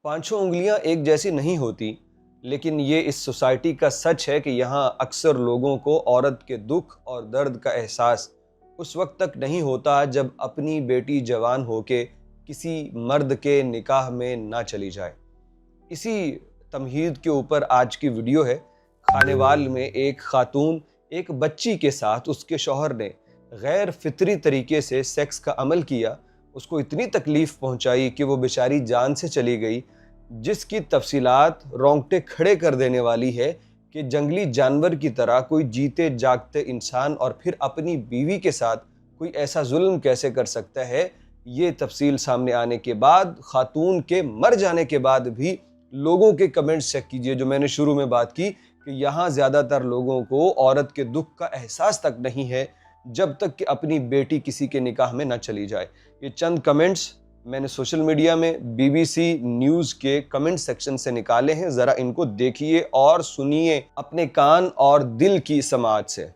पांचों उंगलियां एक जैसी नहीं होती, लेकिन ये इस सोसाइटी का सच है कि यहाँ अक्सर लोगों को औरत के दुख और दर्द का एहसास उस वक्त तक नहीं होता जब अपनी बेटी जवान होके किसी मर्द के निकाह में ना चली जाए। इसी तमहीद के ऊपर आज की वीडियो है। खानेवाल में एक खातून एक बच्ची के साथ उसके शौहर ने गैर फितरी तरीके से सेक्स का अमल किया, उसको इतनी तकलीफ पहुंचाई कि वो बेचारी जान से चली गई, जिसकी तफसीलात रोंगटे खड़े कर देने वाली है कि जंगली जानवर की तरह कोई जीते जागते इंसान और फिर अपनी बीवी के साथ कोई ऐसा जुल्म कैसे कर सकता है। ये तफसील सामने आने के बाद, खातून के मर जाने के बाद भी लोगों के कमेंट्स चेक कीजिए। जो मैंने शुरू में बात की कि यहाँ ज़्यादातर लोगों को औरत के दुख का एहसास तक नहीं है जब तक कि अपनी बेटी किसी के निकाह में न चली जाए। ये चंद कमेंट्स मैंने सोशल मीडिया में बीबीसी न्यूज़ के कमेंट सेक्शन से निकाले हैं। ज़रा इनको देखिए और सुनिए अपने कान और दिल की समाअत से।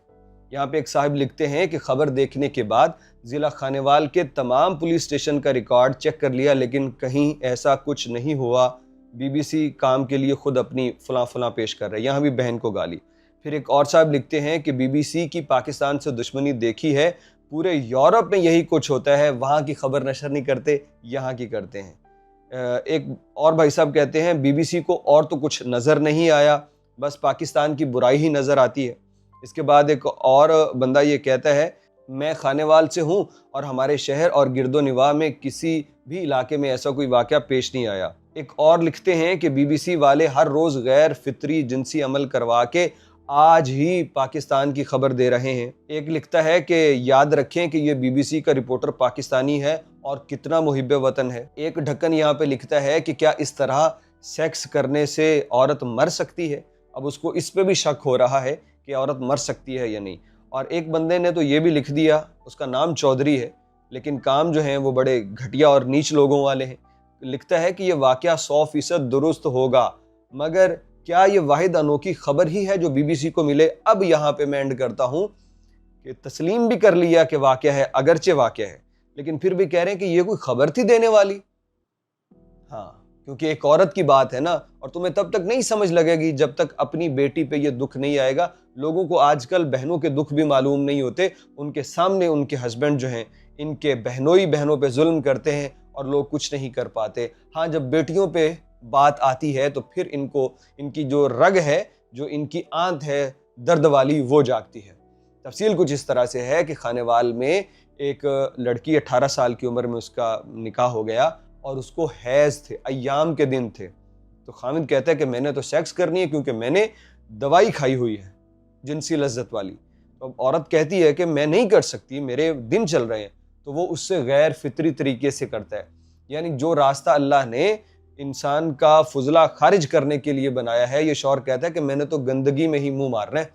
यहाँ पे एक साहिब लिखते हैं कि खबर देखने के बाद ज़िला खानेवाल के तमाम पुलिस स्टेशन का रिकॉर्ड चेक कर लिया, लेकिन कहीं ऐसा कुछ नहीं हुआ। बीबीसी काम के लिए खुद अपनी फला पेश कर रहे हैं, यहाँ भी बहन को गाली। फिर एक और साहब लिखते हैं कि बीबीसी की पाकिस्तान से दुश्मनी देखी है, पूरे यूरोप में यही कुछ होता है, वहाँ की खबर नशर नहीं करते, यहाँ की करते हैं। एक और भाई साहब कहते हैं बीबीसी को और तो कुछ नज़र नहीं आया, बस पाकिस्तान की बुराई ही नज़र आती है। इसके बाद एक और बंदा ये कहता है, मैं खानेवाल से हूँ और हमारे शहर और गिरदोनिवाह में किसी भी इलाके में ऐसा कोई वाक़या पेश नहीं आया। एक और लिखते हैं कि बीबीसी वाले हर रोज़ गैर फितरी जिनसी अमल करवा के आज ही पाकिस्तान की खबर दे रहे हैं। एक लिखता है कि याद रखें कि ये बीबीसी का रिपोर्टर पाकिस्तानी है और कितना मुहिब्बे वतन है। एक ढक्कन यहाँ पे लिखता है कि क्या इस तरह सेक्स करने से औरत मर सकती है। अब उसको इस पे भी शक हो रहा है कि औरत मर सकती है या नहीं। और एक बंदे ने तो ये भी लिख दिया, उसका नाम चौधरी है, लेकिन काम जो है वो बड़े घटिया और नीच लोगों वाले हैं। लिखता है कि ये वाक़या 100% दुरुस्त होगा, मगर क्या ये वाहिद अनोखी खबर ही है जो बीबीसी को मिले। अब यहाँ पे मैं एंड करता हूँ कि तस्लीम भी कर लिया कि वाक़या है, अगरचे वाक़या है, लेकिन फिर भी कह रहे हैं कि ये कोई खबर थी देने वाली। हाँ, क्योंकि एक औरत की बात है ना, और तुम्हें तब तक नहीं समझ लगेगी जब तक अपनी बेटी पे ये दुख नहीं आएगा। लोगों को आजकल बहनों के दुख भी मालूम नहीं होते, उनके सामने उनके हस्बैंड जो हैं इनके बहनोई बहनों पे जुल्म करते हैं और लोग कुछ नहीं कर पाते। हाँ, जब बेटियों पे बात आती है तो फिर इनको इनकी जो रग है, जो इनकी आंत है दर्द वाली, वो जागती है। तफसील कुछ इस तरह से है कि खानेवाल में एक लड़की 18 साल की उम्र में उसका निकाह हो गया और उसको हैज़ थे, अय्याम के दिन थे। तो खामिद कहता है कि मैंने तो सेक्स करनी है क्योंकि मैंने दवाई खाई हुई है जिनसी लज्जत वाली। तो औरत कहती है कि मैं नहीं कर सकती, मेरे दिन चल रहे हैं। तो वो उससे गैर फितरी तरीके से करता है। यानी जो रास्ता अल्लाह ने इंसान का फुजला खारिज करने के लिए बनाया है, ये शौहर कहता है कि मैंने तो गंदगी में ही मुंह मारना है,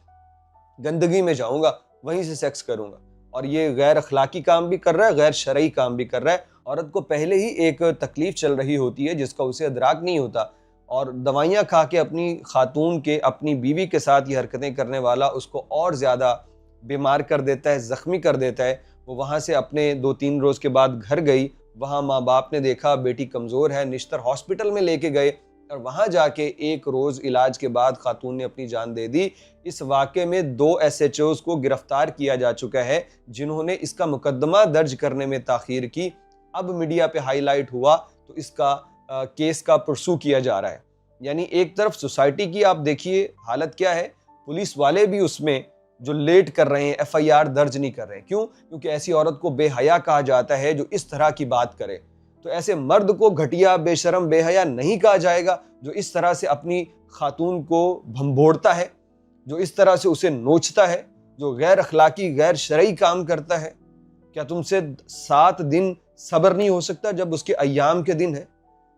गंदगी में जाऊंगा, वहीं से सेक्स करूंगा। और ये गैर अखलाकी काम भी कर रहा है, गैर शरई काम भी कर रहा है। औरत को पहले ही एक तकलीफ चल रही होती है जिसका उसे अदराक नहीं होता, और दवाइयाँ खा के अपनी खातून के, अपनी बीवी के साथ ये हरकतें करने वाला उसको और ज़्यादा बीमार कर देता है, ज़ख्मी कर देता है। वो वहाँ से अपने 2-3 रोज़ के बाद घर गई, वहाँ माँ बाप ने देखा बेटी कमज़ोर है, निश्तर हॉस्पिटल में लेके गए और वहाँ जाके 1 रोज़ इलाज के बाद खातून ने अपनी जान दे दी। इस वाक़े में 2 SHOs को गिरफ्तार किया जा चुका है जिन्होंने इसका मुकदमा दर्ज करने में ताख़ीर की। अब मीडिया पे हाईलाइट हुआ तो इसका केस का परसू किया जा रहा है। यानी एक तरफ सोसाइटी की आप देखिए हालत क्या है, पुलिस वाले भी उसमें जो लेट कर रहे हैं, FIR दर्ज नहीं कर रहे हैं। क्यों? क्योंकि ऐसी औरत को बेहया कहा जाता है जो इस तरह की बात करे। तो ऐसे मर्द को घटिया, बेशरम, बेहया नहीं कहा जाएगा जो इस तरह से अपनी खातून को भंभोड़ता है, जो इस तरह से उसे नोचता है, जो गैर अखलाकी, गैर शरई काम करता है। क्या तुमसे 7 दिन सब्र नहीं हो सकता जब उसके अय्याम के दिन है?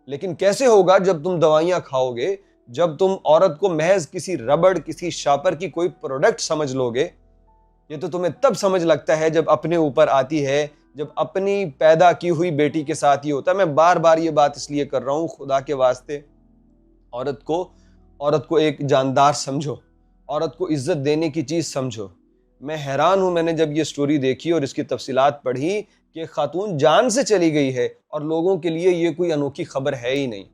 लेकिन कैसे होगा जब तुम दवाइयाँ खाओगे, जब तुम औरत को महज किसी रबड़, किसी शापर की कोई प्रोडक्ट समझ लोगे। ये तो तुम्हें तब समझ लगता है जब अपने ऊपर आती है, जब अपनी पैदा की हुई बेटी के साथ ही होता है। मैं बार बार ये बात इसलिए कर रहा हूँ, खुदा के वास्ते औरत को एक जानदार समझो, औरत को इज्जत देने की चीज़ समझो। मैं हैरान हूँ, मैंने जब ये स्टोरी देखी और इसकी तफसीलात पढ़ी कि खातून जान से चली गई है और लोगों के लिए ये कोई अनोखी खबर है ही नहीं।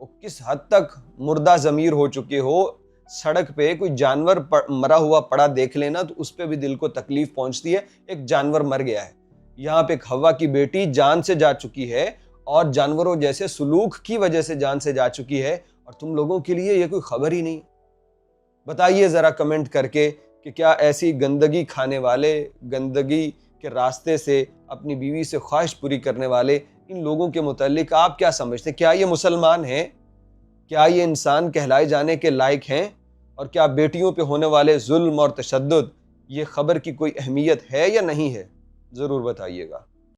वो किस हद तक मुर्दा ज़मीर हो चुके हो। सड़क पे कोई जानवर मरा हुआ पड़ा देख लेना तो उस पे भी दिल को तकलीफ पहुंचती है, एक जानवर मर गया है। यहाँ पे एक हव्वा की बेटी जान से जा चुकी है और जानवरों जैसे सुलूक की वजह से जान से जा चुकी है, और तुम लोगों के लिए ये कोई खबर ही नहीं। बताइए ज़रा कमेंट करके कि क्या ऐसी गंदगी खाने वाले, गंदगी के रास्ते से अपनी बीवी से ख्वाहिश पूरी करने वाले इन लोगों के मुतालिक आप क्या समझते हैं? क्या ये मुसलमान हैं? क्या ये इंसान कहलाए जाने के लायक हैं? और क्या बेटियों पे होने वाले जुल्म और तशद्दुद ये खबर की कोई अहमियत है या नहीं है? ज़रूर बताइएगा।